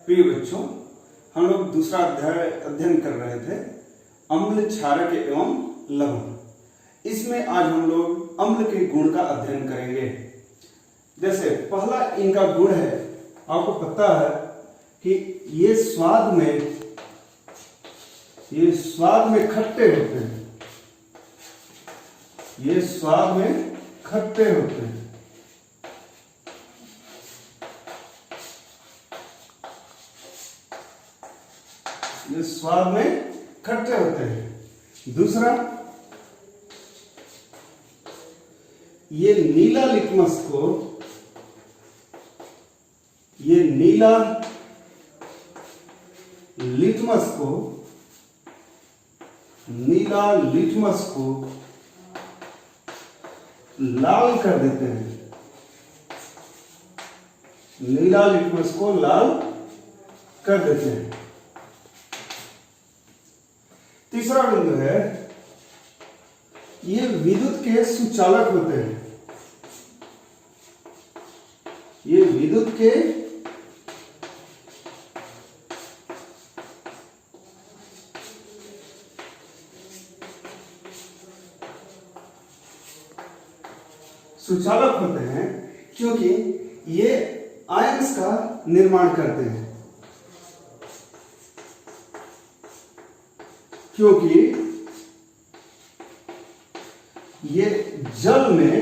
प्रिय बच्चों, हम लोग दूसरा अध्ययन कर रहे थे अम्ल, क्षारक एवं लवण। इसमें आज हम लोग अम्ल के गुण का अध्ययन करेंगे। जैसे पहला इनका गुण है, आपको पता है कि ये स्वाद में खट्टे होते हैं। ये स्वाद में खट्टे होते हैं। ये स्वाद में खट्टे होते हैं। दूसरा, ये नीला लिटमस को लाल कर देते हैं। नीला लिटमस को लाल कर देते हैं। तीसरा बिंदु है, ये विद्युत के सुचालक होते हैं। ये विद्युत के सुचालक होते हैं क्योंकि ये आयंस का निर्माण करते हैं। क्योंकि ये जल में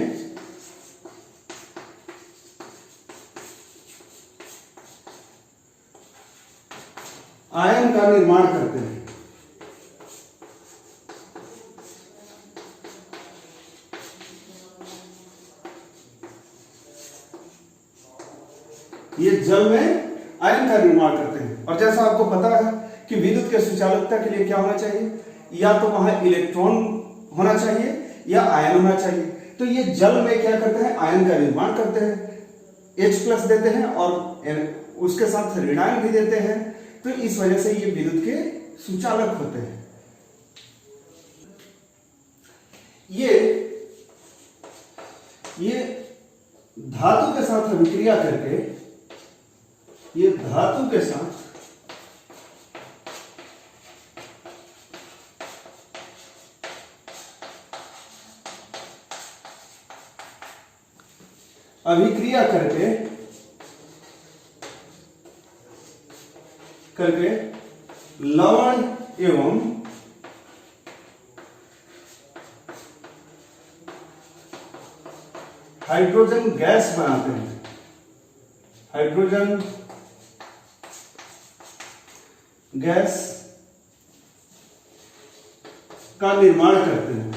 आयन का निर्माण करते हैं। ये जल में आयन का निर्माण करते हैं। और जैसा आपको पता है कि विद्युत के सुचालकता के लिए क्या होना चाहिए, या तो वहां इलेक्ट्रॉन होना चाहिए या आयन होना चाहिए। तो ये जल में क्या करते हैं, आयन का निर्माण करते हैं, H+ देते हैं और उसके साथ ऋणायन भी देते हैं। तो इस वजह से ये विद्युत के सुचालक होते हैं। ये धातु के साथ अभिक्रिया करके, ये धातु के साथ अभिक्रिया करके लवण एवं हाइड्रोजन गैस बनाते हैं। हाइड्रोजन गैस का निर्माण करते हैं।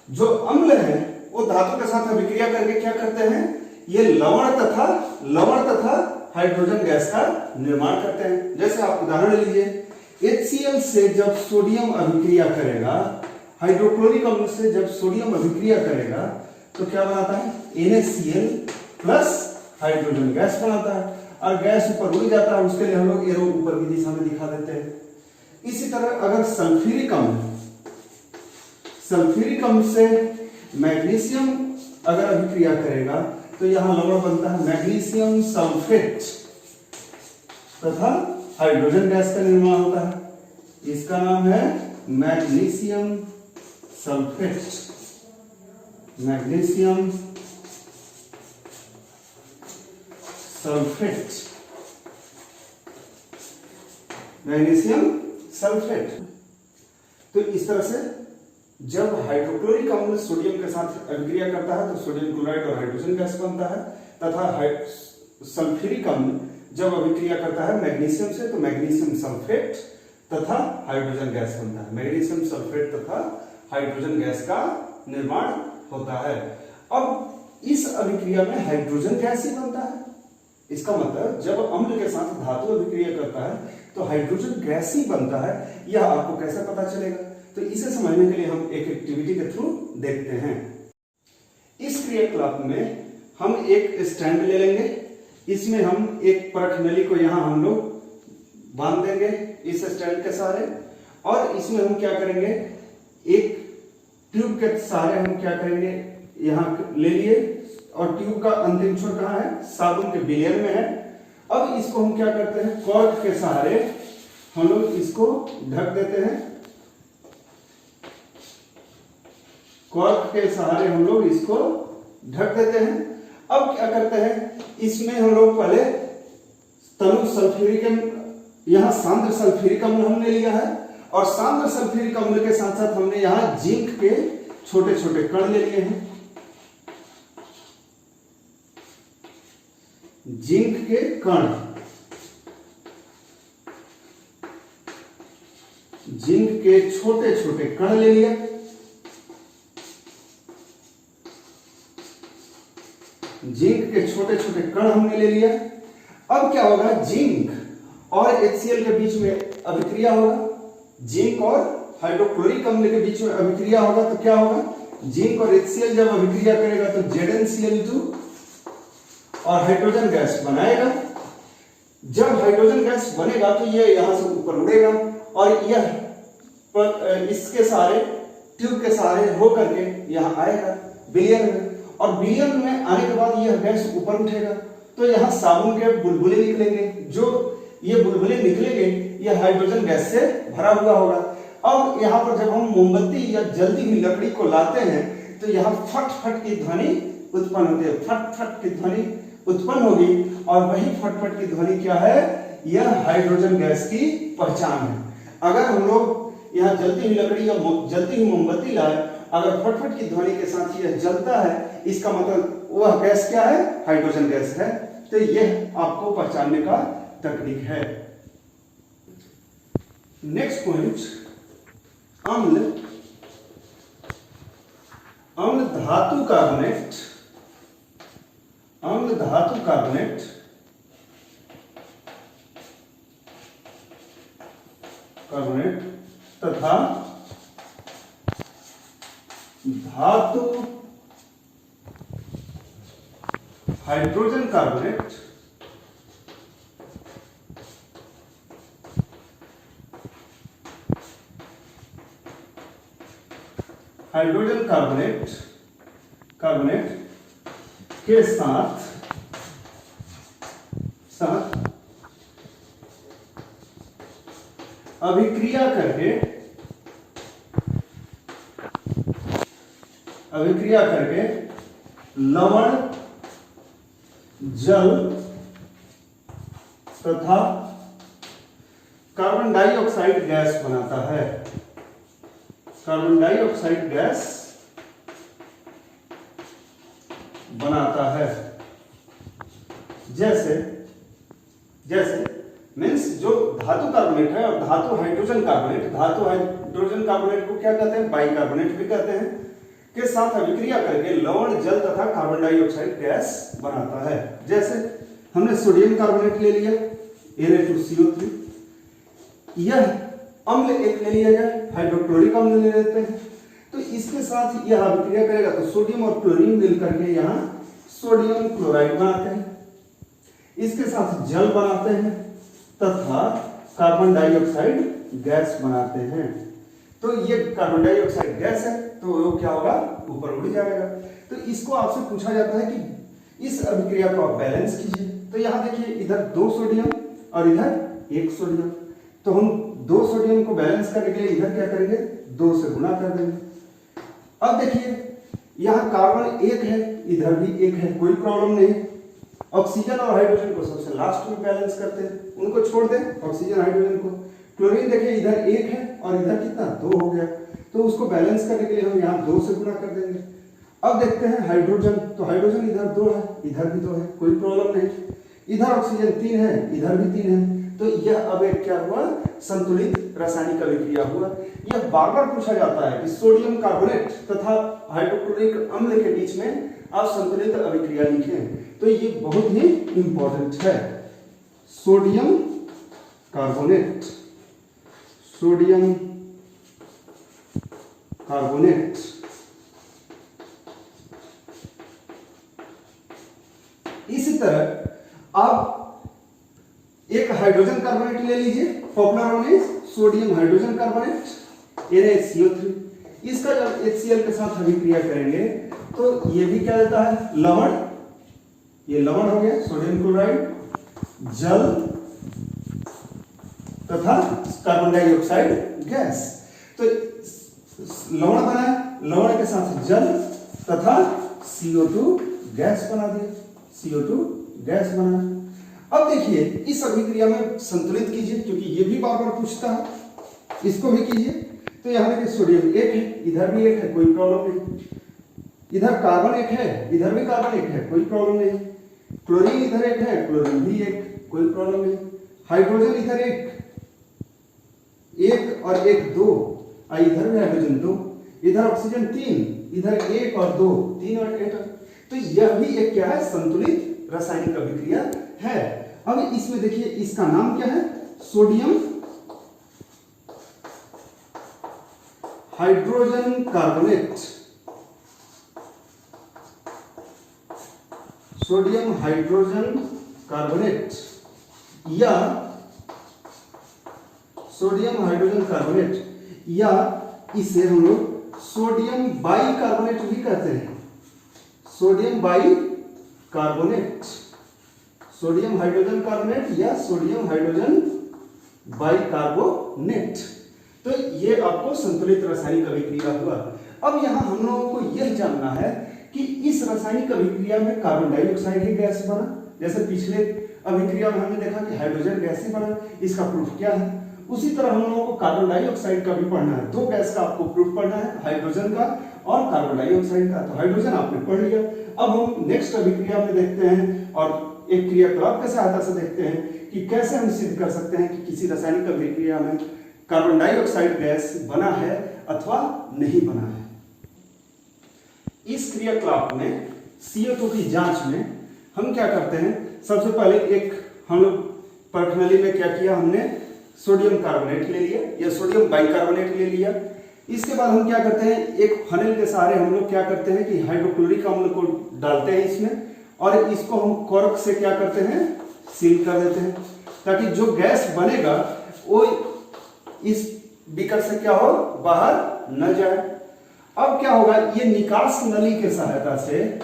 जो अम्ल है वो धातु के साथ अभिक्रिया करके क्या करते हैं, ये लवण तथा हाइड्रोजन गैस का निर्माण करते हैं। जैसे आप उदाहरण लीजिए, HCl से जब सोडियम अभिक्रिया करेगा, हाइड्रोक्लोरिक अम्ल से जब सोडियम अभिक्रिया करेगा तो क्या बनाता है, NaCl प्लस हाइड्रोजन गैस बनाता है। और गैस ऊपर उड़ जाता है, उसके लिए हम लोग एरो ऊपर की दिशा में दिखा देते हैं। इसी तरह अगर सल्फ्यूरिक अम्ल से मैग्नीशियम अगर अभिक्रिया करेगा तो यहां लवण बनता है मैग्नीशियम सल्फेट तथा हाइड्रोजन गैस का निर्माण होता है। इसका नाम है मैग्नीशियम सल्फेट। Magnesium sulphate. तो इस तरह से जब हाइड्रोक्लोरिक अम्ल सोडियम के साथ अभिक्रिया करता है तो सोडियम क्लोराइड और हाइड्रोजन गैस बनता है, तथा सल्फ्यूरिक अम्ल जब अभिक्रिया करता है मैग्नीशियम से तो मैग्नीशियम सल्फेट तथा हाइड्रोजन गैस बनता है। मैग्नीशियम सल्फेट तथा हाइड्रोजन गैस का निर्माण होता है। अब इस अभिक्रिया में हाइड्रोजन गैस ही बनता है। इसका मतलब जब अम्ल के साथ धातु अभिक्रिया करता है तो हाइड्रोजन गैस ही बनता है। यह आपको कैसे पता चलेगा, तो इसे समझने के लिए हम एक एक्टिविटी के थ्रू देखते हैं। इस क्रियाकलाप में हम एक स्टैंड ले लेंगे। इसमें हम एक परख नली को यहां हम लोग बांध देंगे इस स्टैंड के सहारे, और इसमें हम क्या करेंगे, एक ट्यूब के सहारे हम क्या करेंगे, यहाँ ले लिए और ट्यूब का अंतिम छोर कहाँ है, साबुन के बिलियर में है। अब इसको हम क्या करते हैं, कॉर्क के सहारे हम लोग इसको ढक देते हैं, कॉर्क के सहारे हम लोग इसको ढक देते हैं। अब क्या करते हैं, इसमें हम लोग पहले तनु सल्फ्यूरिक, यहाँ सांद्र सल्फ्यूरिक अम्ल हमने लिया है और सांद्र सल्फ्यूरिक अम्ल के साथ साथ हमने यहाँ जिंक के छोटे छोटे कण ले लिए हैं, जिंक के कण, जिंक के छोटे छोटे कण ले लिया। जिंक के छोटे छोटे कण हमने ले लिया। अब क्या होगा, जिंक और HCl के बीच में अभिक्रिया होगा, जिंक और हाइड्रोक्लोरिक अम्ल के बीच में अभिक्रिया होगा। तो क्या होगा, जिंक और HCl जब अभिक्रिया करेगा तो ZnCl2 और हाइड्रोजन गैस बनाएगा। जब हाइड्रोजन गैस बनेगा तो ये यहां से ऊपर उड़ेगा और यह इसके सहारे, ट्यूब के सहारे हो करके यहां आएगा बिलियन में, और बिलियन में आने के बाद यह गैस ऊपर उठेगा तो यहाँ साबुन के बुलबुले निकलेंगे। जो ये बुलबुले निकलेंगे यह हाइड्रोजन गैस से भरा हुआ होगा। अब यहाँ पर जब हम मोमबत्ती या जलती हुई लकड़ी को लाते हैं तो यहाँ फट फट की ध्वनि उत्पन्न होती है, फट फट की ध्वनि उत्पन्न होगी और वही फट फट की ध्वनि क्या है, यह हाइड्रोजन गैस की पहचान है। अगर हम लोग यहाँ जलती हुई लकड़ी या जलती हुई मोमबत्ती लाए, अगर फटफट की ध्वनि के साथ यह जलता है, इसका मतलब वह गैस क्या है, हाइड्रोजन गैस है। तो यह आपको पहचानने का तकनीक है। नेक्स्ट पॉइंट, अम्ल, अम्ल धातु कार्बोनेट, अम्ल धातु कार्बोनेट कार्बोनेट तथा धातु hydrogen carbonate, hydrogen carbonate carbonate के साथ अभिक्रिया करके लवण, जल तथा कार्बन डाइऑक्साइड गैस बनाता है, कार्बन डाइऑक्साइड गैस बनाता है। जैसे मीन्स जो धातु कार्बोनेट है और धातु हाइड्रोजन कार्बोनेट, धातु हाइड्रोजन कार्बोनेट को क्या कहते हैं, बाइकार्बोनेट भी कहते हैं, के साथ अभिक्रिया करके लवण, जल तथा कार्बन डाइऑक्साइड गैस बनाता है। जैसे हमने सोडियम कार्बोनेट ले लिया Na2CO3, यह अम्ल एक ले लिया जाए, हाइड्रोक्लोरिक अम्ल ले लेते हैं, तो इसके साथ यह अभिक्रिया करेगा तो सोडियम और क्लोरीन मिल करके यहाँ सोडियम क्लोराइड बनाते हैं, इसके साथ जल बनाते हैं तथा कार्बन डाइऑक्साइड गैस बनाते हैं। तो ये कार्बन डाइऑक्साइड गैस है तो वो क्या होगा, ऊपर उड़ जाएगा। तो इसको आपसे पूछा जाता है कि इस अभिक्रिया को आप बैलेंस कीजिए। तो यहाँ देखिए, इधर 2 सोडियम और इधर 1 सोडियम, तो हम 2 सोडियम को बैलेंस करने के लिए इधर क्या करेंगे, 2 से गुणा कर देंगे। अब देखिए, यहाँ कार्बन 1 है, इधर भी 1 है, कोई प्रॉब्लम नहीं। ऑक्सीजन और हाइड्रोजन को सबसे लास्ट में बैलेंस करते हैं, उनको छोड़ दें, ऑक्सीजन हाइड्रोजन को। क्लोरीन देखिए, इधर 1 है और इधर कितना, 2 हो गया, तो उसको बैलेंस करने के लिए हम यहाँ 2 से गुणा कर देंगे। अब देखते हैं हाइड्रोजन, तो हाइड्रोजन इधर 2 है, इधर भी 2 है, कोई प्रॉब्लम नहीं। इधर ऑक्सीजन 3 है, इधर भी 3 है, तो यह अब एक क्या हुआ, संतुलित रासायनिक अभिक्रिया हुआ। यह बार बार पूछा जाता है कि सोडियम कार्बोनेट तथा हाइड्रोक्लोरिक अम्ल के बीच में आप संतुलित अभिक्रिया लिखें, तो ये बहुत ही इंपॉर्टेंट है। सोडियम कार्बोनेट, सोडियम कार्बोनेट, इसी तरह आप एक हाइड्रोजन कार्बोनेट ले लीजिए, popular name sodium hydrogen carbonate, NaCO3। इसका जब HCl के साथ अभिक्रिया करेंगे तो ये भी क्या देता है, लवण, ये लवण हो गया सोडियम क्लोराइड, जल तथा कार्बन डाइऑक्साइड गैस। तो लवण बना, लवण के साथ जल तथा CO2 गैस बना दिया, CO2 गैस बना। अब देखिए इस अभिक्रिया में संतुलित कीजिए, क्योंकि ये भी बार बार पूछता है, इसको भी कीजिए। तो यहाँ देखिए सोडियम 1 है, इधर भी 1 है, कोई प्रॉब्लम नहीं। इधर कार्बन 1 है, इधर भी कार्बन 1 है, कोई प्रॉब्लम नहीं। क्लोरीन इधर 1 है, क्लोरीन भी 1, कोई प्रॉब्लम नहीं। हाइड्रोजन इधर 1 और 1 2, इधर भी हाइड्रोजन 2, इधर ऑक्सीजन 3, इधर 1 और 2 3 और 8। तो यह भी एक क्या है, संतुलित रासायनिक अभिक्रिया है। अब इसमें देखिए इसका नाम क्या है, sodium hydrogen carbonate, sodium hydrogen carbonate या सोडियम हाइड्रोजन कार्बोनेट, या इसे हम लोग सोडियम बाइकार्बोनेट भी कहते हैं, sodium bicarbonate, sodium hydrogen carbonate या सोडियम हाइड्रोजन बाइकार्बोनेट। तो ये आपको संतुलित रासायनिक अभिक्रिया हुआ। अब यहाँ हम लोगों को यह जानना है कि इस रासायनिक अभिक्रिया में कार्बन डाइऑक्साइड ही गैस बना, जैसे पिछले अभिक्रिया में हमने देखा कि हाइड्रोजन गैस ही बना, इसका प्रूफ क्या है। उसी तरह हम लोगों को कार्बन डाइऑक्साइड का भी पढ़ना है। 2 गैस का आपको प्रूफ पढ़ना है, हाइड्रोजन का और कार्बन डाइऑक्साइड का। तो हाइड्रोजन आपने पढ़ लिया। अब हम नेक्स्ट अभिक्रिया में देखते हैं और एक क्रियाकलाप की सहायता से देखते हैं कि कैसे हम सिद्ध कर सकते हैं कि किसी रासायनिक अभिक्रिया में कार्बन डाइऑक्साइड गैस बना है अथवा नहीं बना है। इस क्रियाकलाप में CO2 की जांच में हम क्या करते हैं, सबसे पहले एक हम लोग परखनली में क्या किया, हमने सोडियम कार्बोनेट ले लिया या सोडियम बाइकार्बोनेट ले लिया। इसके बाद हम क्या करते हैं, एक फनेल के सहारे हम लोग क्या करते हैं कि हाइड्रोक्लोरिक अम्ल को डालते हैं इसमें, और इसको हम कॉर्क से क्या करते हैं, सील कर देते हैं, ताकि जो गैस बनेगा वो इस बीकर से क्या हो, बाहर न जाए। अब क्या होगा, ये निकास नली के सहायता से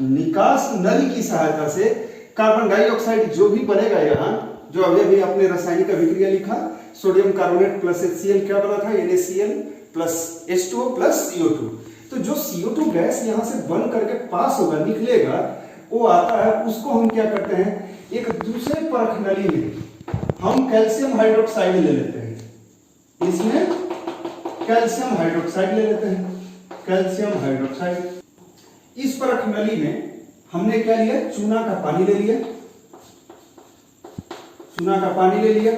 निकास नली की सहायता से कार्बन डाइऑक्साइड जो भी बनेगा, यहाँ जो अभी आपने रासायनिक अभिक्रिया लिखा, सोडियम कार्बोनेट प्लस HCl क्या बना था, NaCl plus H2O plus CO2। तो जो CO2 गैस यहाँ से बन करके पास होगा, निकलेगा, वो आता है, उसको हम क्या करते हैं, एक दूसरे परख नली में हम कैल्शियम हाइड्रोक्साइड ले लेते हैं। इसमें कैल्शियम हाइड्रोक्साइड ले लेते हैं, कैल्शियम हाइड्रोक्साइड। इस परख नली में हमने क्या लिया, चूना का पानी ले लिया, चूना का पानी ले लिया।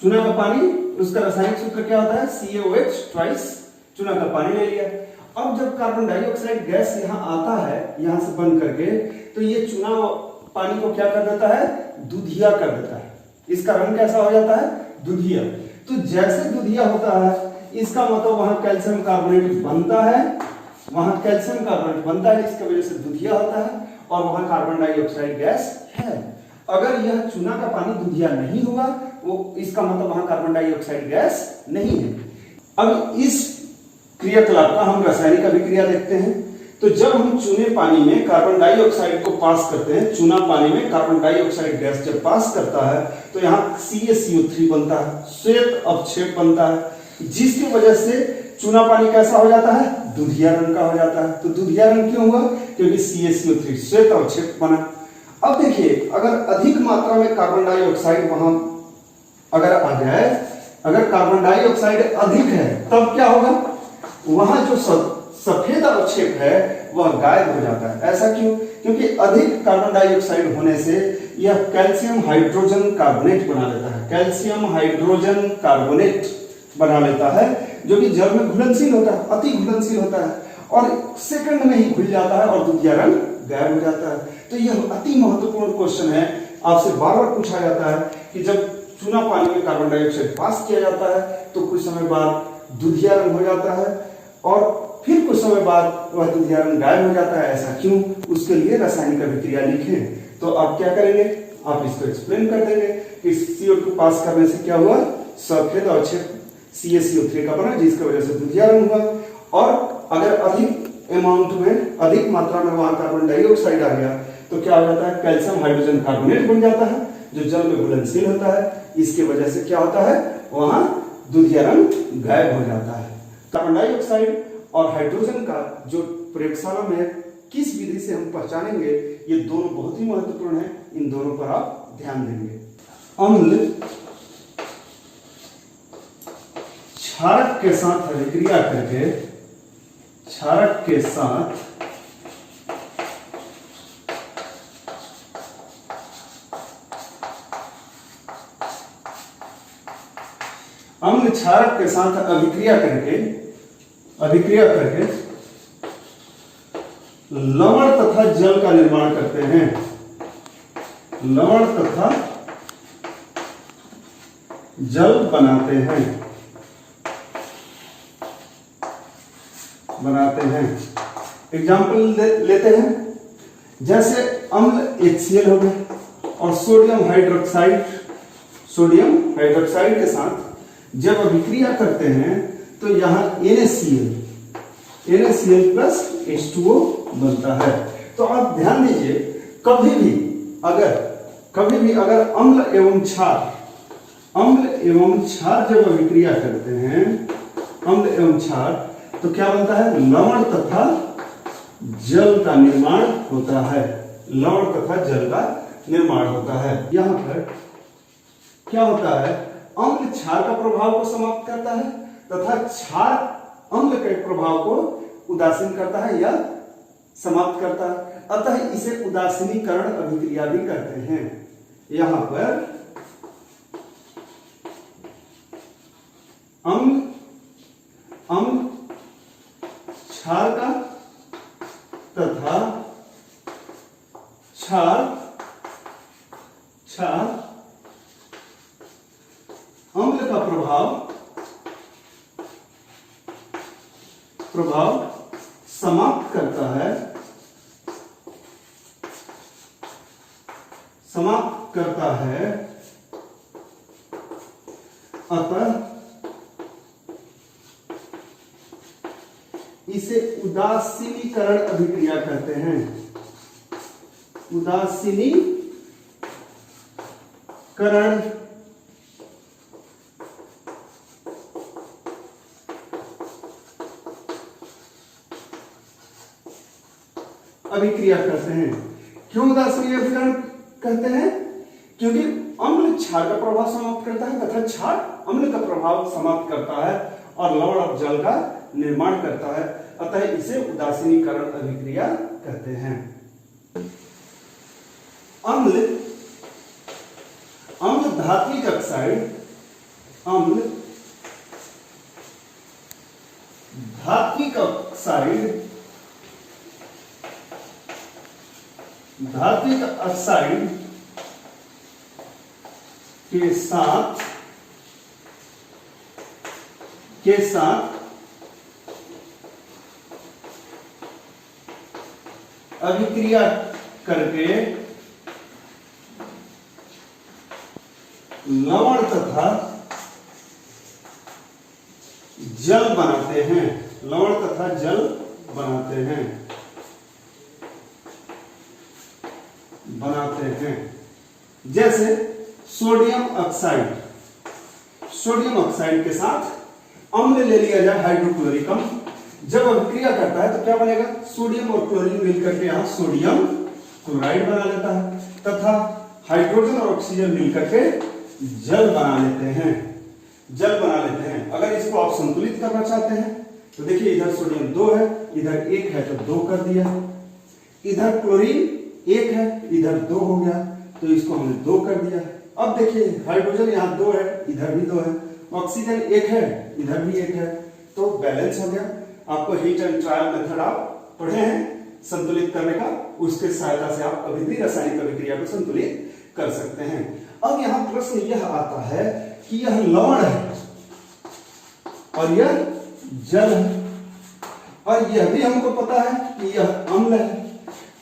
चूना का पानी, उसका रासायनिक सूत्र क्या होता है, CaOH ट्वाइस, चूना का पानी ले लिया। अब जब कार्बन डाइऑक्साइड गैस यहाँ आता है, यहां से बन करके, तो ये चूना पानी को क्या कर देता है, दूधिया कर देता है। इसका रंग कैसा हो जाता है, दूधिया। तो जैसे दूधिया होता है, इसका मतलब वहां कैल्शियम कार्बोनेट बनता है, वहां कैल्शियम कार्बोनेट बनता है, इसकी वजह से दूधिया होता है, और वहां कार्बन डाइऑक्साइड गैस है। अगर यह चूना का पानी दूधिया नहीं होगा, वो इसका मतलब वहां कार्बन डाइऑक्साइड गैस नहीं है। अब इस क्रियाकलाप का हम रासायनिक अभिक्रिया देखते हैं। तो जब हम चूने पानी में कार्बन डाइऑक्साइड को पास करते हैं, चूना पानी में कार्बन डाइऑक्साइड गैस जब पास करता है, तो यहाँ CaCO3 बनता है, श्वेत अवक्षेप बनता है, जिसकी वजह से चूना पानी कैसा हो जाता है, दूधिया रंग का हो जाता है। तो दूधिया रंग क्यों हुआ, क्योंकि CaCO3 श्वेत अवक्षेप बना। अब देखिए, अगर अधिक मात्रा में कार्बन डाइऑक्साइड वहां अगर आ जाए, अगर कार्बन डाइऑक्साइड अधिक है, तब क्या होगा, वहां जो सफेद अवक्षेप है वह गायब हो जाता है। ऐसा क्यों, क्योंकि अधिक कार्बन डाइऑक्साइड होने से यह कैल्शियम हाइड्रोजन कार्बोनेट बना लेता है, कैल्शियम हाइड्रोजन कार्बोनेट बना लेता है, जो कि जल में घुलनशील होता है, अति घुलनशील होता है, और सेकंड में ही घुल जाता है और दूधिया रंग गायब हो जाता है। तो यह अति महत्वपूर्ण क्वेश्चन है, आपसे बार बार पूछा जाता है कि जब चूना पानी में कार्बन डाइऑक्साइड पास किया जाता है, तो कुछ समय बाद दूधिया रंग हो जाता है, और फिर कुछ समय बाद वह दूधिया रंग गायब हो जाता है। ऐसा क्यों, उसके लिए रासायनिक अभिक्रिया लिखें। तो आप क्या करेंगे, आप इसको एक्सप्लेन कर देंगे कि CO2 पास करने से क्या हुआ, सफेद अवक्षेप CaCO3 का बना, जिसकी वजह से दुधिया रंग हुआ। और अगर अधिक अमाउंट में, अधिक मात्रा में वहां कार्बन डाइऑक्साइड आ गया तो क्या हो जाता है, कैल्शियम हाइड्रोजन कार्बोनेट बन जाता है, जो जल में घुलनशील होता है। इसके वजह से क्या होता है, वहां दुधिया रंग गायब हो जाता है। कार्बन डाइऑक्साइड और हाइड्रोजन का जो प्रयोगशाला में किस विधि से हम पहचानेंगे, ये दोनों बहुत ही महत्वपूर्ण है, इन दोनों पर आप ध्यान देंगे। अम्ल क्षारक के साथ अभिक्रिया करके, क्षारक के साथ अम्ल क्षारक के साथ अभिक्रिया करके लवण तथा जल का निर्माण करते हैं। लवण तथा जल बनाते हैं। एग्जाम्पल लेते हैं, जैसे अम्ल HCl हो गया और सोडियम हाइड्रोक्साइड के साथ जब अभिक्रिया करते हैं तो यहां NaCl प्लस H2O बनता है। तो आप ध्यान दीजिए, कभी भी अगर अम्ल एवं क्षार जब अभिक्रिया करते हैं, अम्ल एवं क्षार, तो क्या बनता है, लवण तथा जल का निर्माण होता है। लवण तथा जल का निर्माण होता है। यहां पर क्या होता है, अम्ल क्षार का प्रभाव को समाप्त करता है तथा क्षार अम्ल के प्रभाव को उदासीन करता है या समाप्त करता है। अतः इसे उदासीनीकरण अभिक्रिया भी कहते हैं। यहां पर अम्ल क्षार का तथा क्षार अम्ल का प्रभाव समाप्त करता है। अतः इसे उदासीनीकरण अभिक्रिया कहते हैं। उदासीनीकरण अभिक्रिया करते हैं। क्यों उदासीन अभिकरण कहते हैं? क्योंकि अम्ल क्षार का प्रभाव समाप्त करता है तथा क्षार अम्ल का प्रभाव समाप्त करता है और लवण और जल का निर्माण करता है। अतः इसे उदासीनीकरण अभिक्रिया कहते हैं। अम्ल धात्विक ऑक्साइड, धात्विक ऑक्साइड के साथ अभिक्रिया करके लवण तथा जल बनाते हैं। लवण तथा जल बनाते हैं। जैसे सोडियम ऑक्साइड के साथ अम्ल ले लिया जाए, हाइड्रोक्लोरिक अम्ल, जब अभिक्रिया करता है तो क्या बनेगा, सोडियम और क्लोरीन मिलकर के यहाँ सोडियम क्लोराइड बना लेता है तथा हाइड्रोजन और ऑक्सीजन मिलकर के जल बना लेते हैं। अगर इसको आप संतुलित करना चाहते हैं तो देखिए, इधर सोडियम 2 है, इधर 1 है तो 2 कर दिया, इधर क्लोरीन 1 है, इधर 2 हो गया तो इसको हमने 2 कर दिया। अब देखिए, हाइड्रोजन यहाँ 2 है, इधर भी 2 है, ऑक्सीजन 1 है, इधर भी 1 है, तो बैलेंस हो गया। आपको हीट एंड ट्रायल मेथड आप पढ़े हैं संतुलित करने का, उसके सहायता से आप कभी भी रासायनिक अभिक्रिया को संतुलित कर सकते हैं। अब यहाँ प्रश्न यह आता है कि यह लवण है और यह जल है और यह भी हमको पता है कि यह अम्ल है,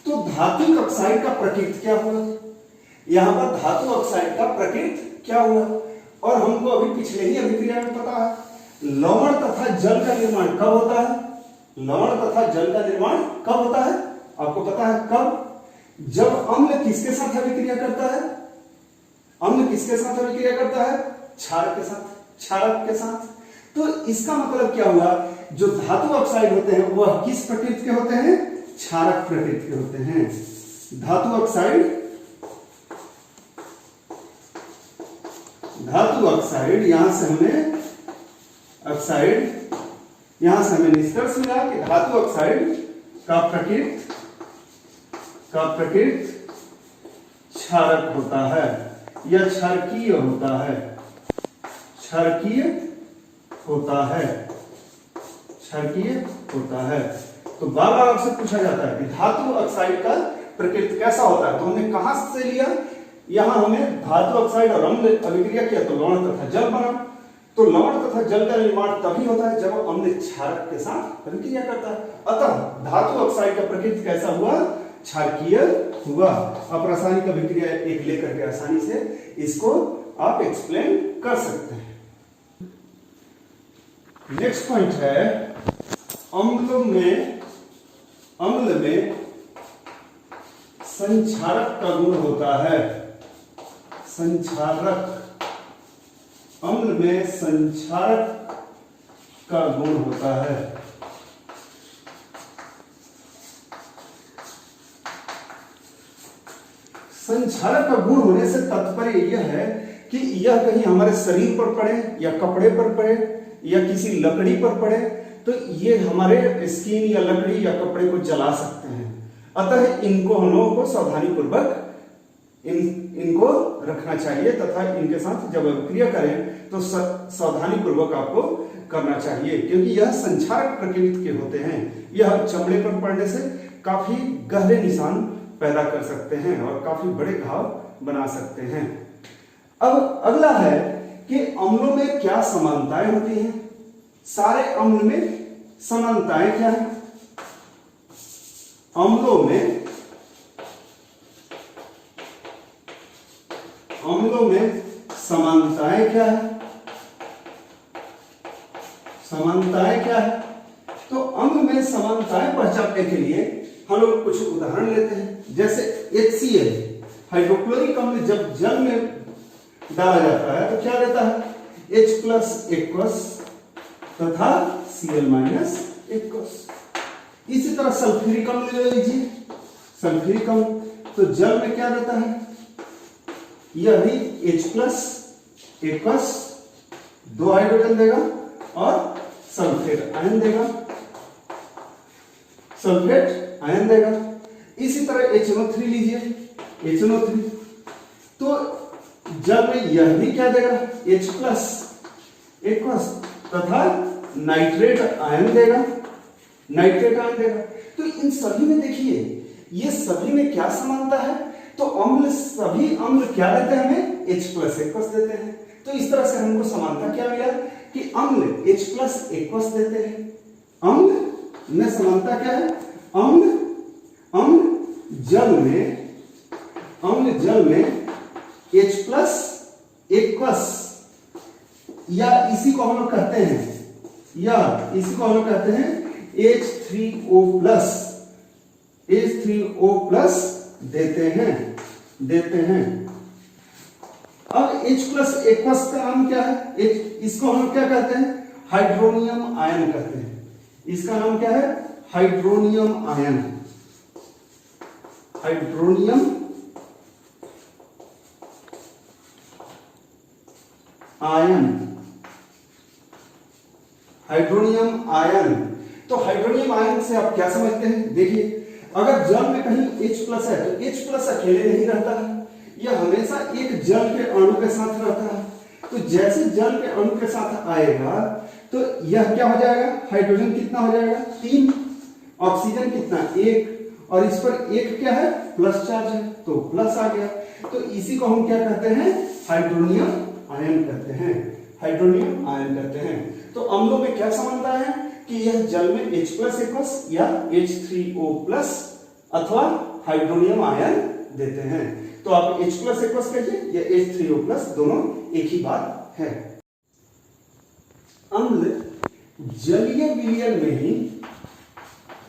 तो धात्विक ऑक्साइड का प्रकृति क्या होगा? यहां पर धातु ऑक्साइड का प्रकृति क्या हुआ, और हमको अभी पिछले ही अभिक्रिया में पता है लवण तथा जल का निर्माण कब होता है। लवण तथा जल का निर्माण कब होता है, आपको पता है कब, जब अम्ल किसके साथ अभिक्रिया करता है, अम्ल किसके साथ अभिक्रिया करता है, क्षारक के साथ, क्षारक के साथ। तो इसका मतलब क्या हुआ, जो धातु ऑक्साइड होते हैं वह किस प्रकृति के होते हैं, क्षारक प्रकृति के होते हैं। धातु ऑक्साइड, धातु ऑक्साइड, यहां से हमें ऑक्साइड, यहां से हमें निष्कर्ष मिला कि धातु ऑक्साइड का प्रकृति क्षारक होता है या क्षारकीय होता है, क्षारकीय होता है, क्षारकीय होता है। तो बार बार आपसे पूछा जाता है कि धातु ऑक्साइड का प्रकृति कैसा होता है, तो हमने कहां से लिया, यहां हमें धातु ऑक्साइड और अम्ल अभिक्रिया किया तो लवण तथा जल बना। तो लवण तथा जल का निर्माण तभी होता है जब अम्ल क्षारक के साथ अभिक्रिया करता है। अतः धातु ऑक्साइड का प्रकृति कैसा हुआ, क्षारकीय हुआ। आप रासायनिक अभिक्रिया एक लेकर के आसानी से इसको आप एक्सप्लेन कर सकते हैं। नेक्स्ट पॉइंट है अम्ल में संक्षारक का गुण होता है, संक्षारक, अम्ल में संक्षारक का गुण होता है। संक्षारक का गुण होने से तात्पर्य यह है कि यह कहीं हमारे शरीर पर पड़े या कपड़े पर पड़े या किसी लकड़ी पर पड़े तो ये हमारे स्किन या लकड़ी या कपड़े को जला सकते हैं। अतः इनको हम लोगों को सावधानी पूर्वक इनको रखना चाहिए तथा इनके साथ जब अभिक्रिया करें तो सावधानी पूर्वक आपको करना चाहिए, क्योंकि यह संक्षारक प्रकृति के होते हैं। यह चमड़े पर पड़ने से काफी गहरे निशान पैदा कर सकते हैं और काफी बड़े घाव बना सकते हैं। अब अगला है कि अम्लों में क्या समानताएं होती हैं। सारे अम्ल में समानताएं क्या है, अम्लों में समानताएं क्या है, समानताएं क्या है। तो अम्ल में समानताएं पहचानने के लिए हम लोग कुछ उदाहरण लेते हैं। जैसे HCl हाइड्रोक्लोरिक अम्ल जब जल में डाला जाता है तो क्या देता है, H+ एक्वस तथा Cl- एक्वस। इसी तरह सल्फ्यूरिक अम्ल ले लीजिए, सल्फ्यूरिक अम्ल तो जल में क्या देता है, यह भी H+ एक्वस 2 हाइड्रोजन देगा और सल्फेट आयन देगा, सल्फेट आयन देगा। इसी तरह HNO3 लीजिए, HNO3 तो जल में यह भी क्या देगा, H+ एक्वस तथा नाइट्रेट आयन देगा, नाइट्रेट आयन देगा। तो इन सभी में देखिए ये सभी में क्या समानता है, तो अम्ल, सभी अम्ल क्या देते हैं हमें, H+ एक्वस देते हैं। तो इस तरह से हमको समानता क्या मिला कि अम्ल H+ एक्वस देते हैं। अम्ल में समानता क्या है, अम्ल जल में H+ एक्वस या इसी को हम लोग कहते हैं H3O+ देते हैं। अब H+ एक्वस का नाम क्या है, इसको हम क्या कहते हैं, हाइड्रोनियम आयन कहते हैं। इसका नाम क्या है, hydronium ion, hydronium ion, hydronium ion. तो हाइड्रोनियम आयन से आप क्या समझते हैं, देखिए अगर जल में कहीं H+ है तो H+ अकेले नहीं रहता है, यह हमेशा एक जल के अणु के साथ रहता है। तो जैसे जल के अणु के साथ आएगा तो यह क्या हो जाएगा, हाइड्रोजन कितना हो जाएगा, 3, ऑक्सीजन कितना, 1, और इस पर 1 क्या है, प्लस चार्ज है तो प्लस आ गया। तो इसी को हम क्या कहते हैं, हाइड्रोनियम आयन कहते हैं, हाइड्रोनियम आयन कहते हैं। तो अम्लों में क्या समानता है कि यह जल में H+ एक्वस या H3O+ अथवा हाइड्रोनियम आयन देते हैं। तो आप H प्लस एक्वस कहिए या H3O प्लस, दोनों एक ही बात है। अम्ल जलीय विलयन में ही,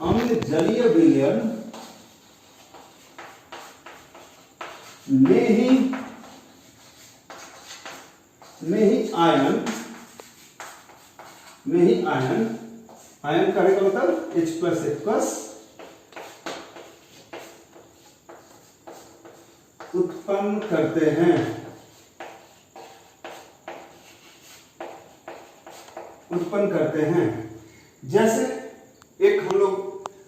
अम्ल जलीय विलयन में ही आयन कहने का मतलब H प्लस एक्वस उत्पन्न करते हैं। जैसे एक हम लोग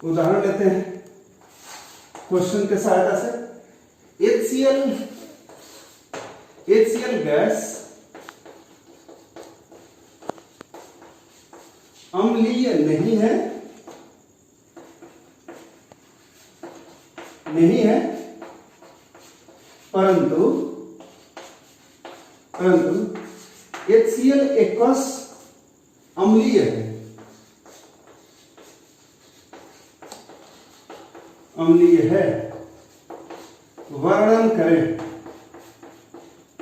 उदाहरण लेते हैं क्वेश्चन के सहायता से। HCl गैस अम्लीय नहीं है परंतु HCl एक्वस अम्लीय है।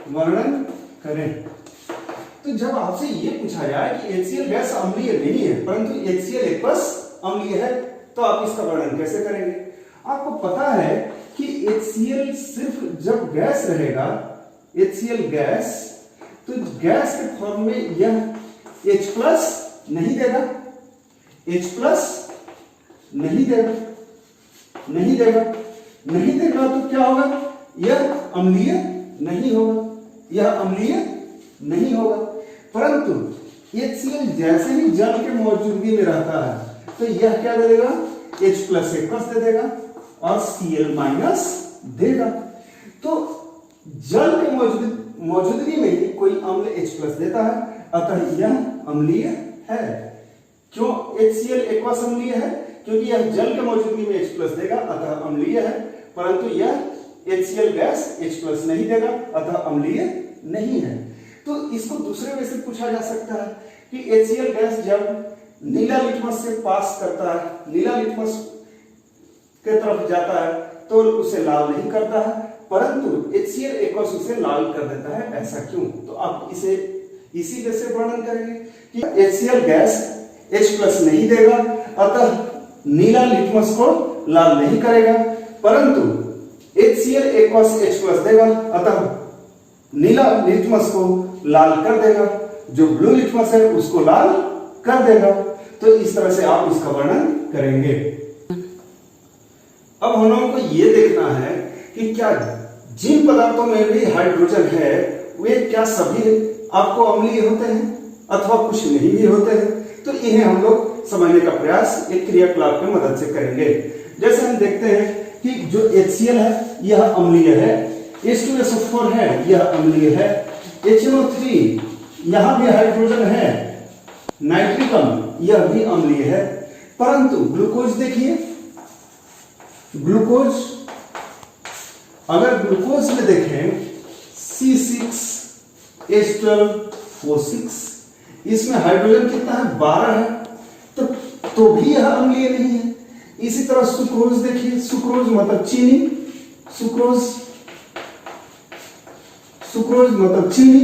वर्णन करें। तो जब आपसे ये पूछा जाए कि HCl गैस अम्लीय नहीं है परंतु HCl एक्वस अम्लीय है, तो आप इसका वर्णन कैसे करेंगे? आपको पता है कि HCl सिर्फ जब गैस रहेगा, HCl गैस, तो गैस के फॉर्म में यह H प्लस नहीं देगा, नहीं देगा तो क्या होगा? यह अम्लीय नहीं होगा। परंतु HCl जैसे ही जल के मौजूदगी में रहता है तो यह क्या दे देगा? H प्लस एक्वस दे देगा और Cl माइनस देगा। तो जल के मौजूदगी में ही कोई अम्ल H प्लस देता है, अतः यह अम्लीय है। क्यों HCl एक्वस अम्लीय है? क्योंकि यह जल के मौजूदगी में H प्लस देगा, अतः अम्लीय है। परंतु यह HCl गैस H प्लस नहीं देगा, अतः अम्लीय नहीं है। तो इसको दूसरे वे से पूछा जा सकता है कि HCl गैस जब नीला लिटमस से पास करता है, नीला लिटमस के तरफ जाता है तो उसे लाल नहीं करता है, परंतु HCl एक्वस उसे लाल कर देता है, ऐसा क्यों? तो आप इसे इसी वे से वर्णन करेंगे कि HCl गैस H प्लस नहीं देगा, अतः नीला लिटमस को लाल नहीं करेगा, परंतु HCl एक्वस H प्लस देगा, अतः नीला लिटमस को लाल कर देगा, जो ब्लू लिटमस है उसको लाल कर देगा। तो इस तरह से आप इसका वर्णन करेंगे। अब हम लोगों को यह देखना है कि क्या जिन पदार्थों में भी हाइड्रोजन है वे क्या सभी आपको अम्लीय होते हैं अथवा कुछ नहीं भी होते हैं। तो इन्हें हम लोग समझने का प्रयास एक क्रियाकलाप की मदद से करेंगे। जैसे हम देखते हैं कि जो HCl है यह अम्लीय है, H2SO4 है यह अम्लीय है, HNO3 यहां भी हाइड्रोजन है, नाइट्रिकम यह भी अम्लीय है। परंतु ग्लूकोज देखिए, ग्लूकोज अगर ग्लूकोज में देखें C6H12O6, इसमें हाइड्रोजन कितना है? 12 है, तो भी यह अम्लीय नहीं है। इसी तरह सुक्रोज देखिए, सुक्रोज मतलब चीनी, सुक्रोज मतलब चीनी,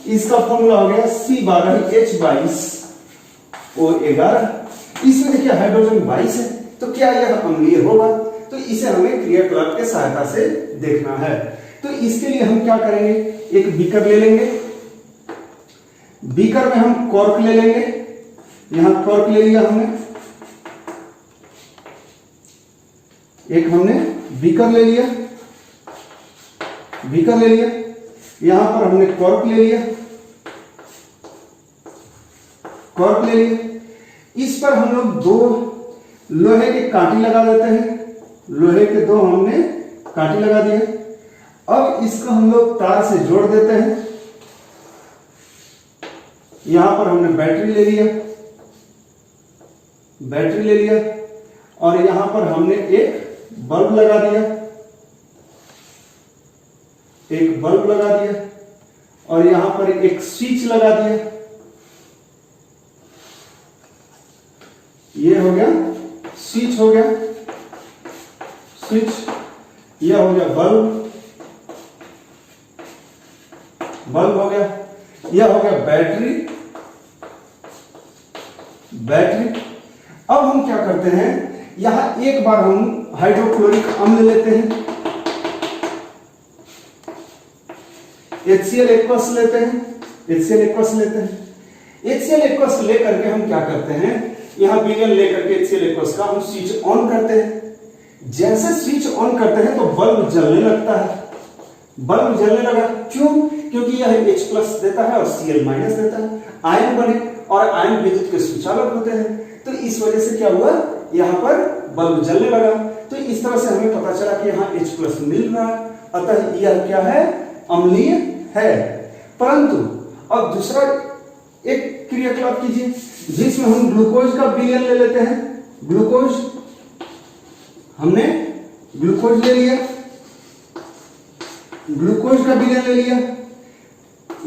इसका फॉर्मूला हो गया C12H22O11। इसमें देखिए हाइड्रोजन 22 है, तो क्या यह अम्लीय होगा? तो इसे हमें क्रियाकलाप के सहायता से देखना है। तो इसके लिए हम क्या करेंगे? एक बीकर ले लेंगे, बीकर में हम कॉर्क ले लेंगे, यहां कॉर्क ले लिया हमने, एक हमने बीकर ले लिया, यहां पर हमने कॉर्क ले लिया, इस पर हम लोग 2 लोहे के कांटे लगा देते हैं, लोहे के 2 हमने कांटे लगा दिए। अब इसको हम लोग तार से जोड़ देते हैं। यहां पर हमने बैटरी ले लिया और यहां पर हमने एक बल्ब लगा दिया, और यहां पर एक स्विच लगा दिया। ये हो गया स्विच, यह हो गया बल्ब, बल्ब हो गया। यह हो गया बैटरी, बैटरी। अब हम क्या करते हैं, यहां एक बार हम हाइड्रोक्लोरिक अम्ल लेते हैं, HCl एक्वस लेते हैं, HCl एक्वस लेते हैं। HCl एक्वस लेकर के हम क्या करते हैं, यहां विलयन लेकर के HCl एक्वस का हम स्विच ऑन करते हैं। जैसे स्विच ऑन करते हैं तो बल्ब जलने लगता है, बल्ब जलने लगा। क्यों? क्योंकि यह H प्लस देता है और Cl माइनस देता है, आयन बने और आयन विद्युत के सुचालक होते हैं। तो इस वजह से क्या हुआ, यहां पर बल्ब जलने लगा। तो इस तरह से हमें पता चला कि यहां H प्लस मिल रहा है, अतः यह क्या है, अम्लीय है। परंतु अब दूसरा एक क्रियाकलाप कीजिए जिसमें हम ग्लूकोज का विलयन ले लेते हैं। ग्लूकोज, हमने ग्लूकोज ले लिया, ग्लूकोज का विलयन ले लिया,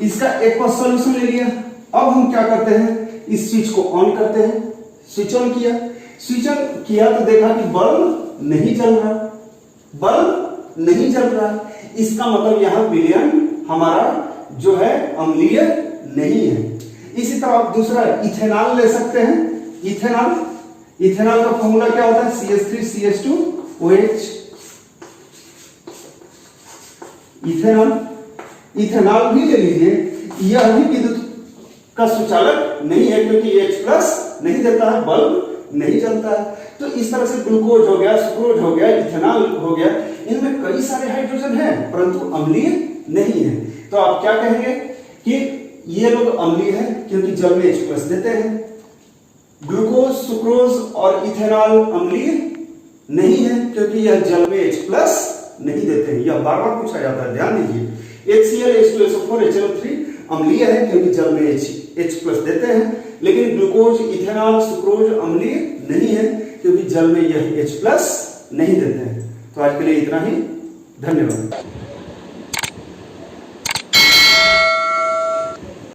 इसका एक्वस सॉल्यूशन ले लिया। अब हम क्या करते हैं, इस स्विच को ऑन करते हैं। स्विच ऑन किया, स्विच ऑन किया तो देखा कि बल्ब नहीं जल रहा, बल्ब नहीं जल रहा। इसका मतलब यहां विलयन हमारा जो है अम्लीय नहीं है। इसी तरह आप दूसरा इथेनॉल ले सकते हैं। इथेनॉल, इथेनॉल का फॉर्मूला क्या होता है, CH3CH2OH। इथेनॉल, इथेनॉल भी ले लीजिए, यह भी विद्युत का सुचालक नहीं है क्योंकि H प्लस नहीं देता है, बल्ब नहीं जलता है। तो इस तरह से ग्लूकोज हो गया, सुक्रोज हो गया, इथेनॉल हो गया, इनमें कई सारे हाइड्रोजन हैं परंतु अम्लीय नहीं है। तो आप क्या कहेंगे कि ये लोग अम्लीय हैं क्योंकि जल में H प्लस देते हैं। ग्लूकोज, सुक्रोज और इथेनॉल अम्लीय नहीं है क्योंकि यह जल में H प्लस नहीं देते हैं। यह बार बार पूछा जाता है, ध्यान दीजिए। HCl, H2SO4, HNO3 अम्लीय है क्योंकि जल में H प्लस देते हैं, लेकिन ग्लूकोज, इथेनॉल, सुक्रोज अम्लीय नहीं है क्योंकि जल में यह H प्लस नहीं देते हैं। तो आज के लिए इतना ही, धन्यवाद।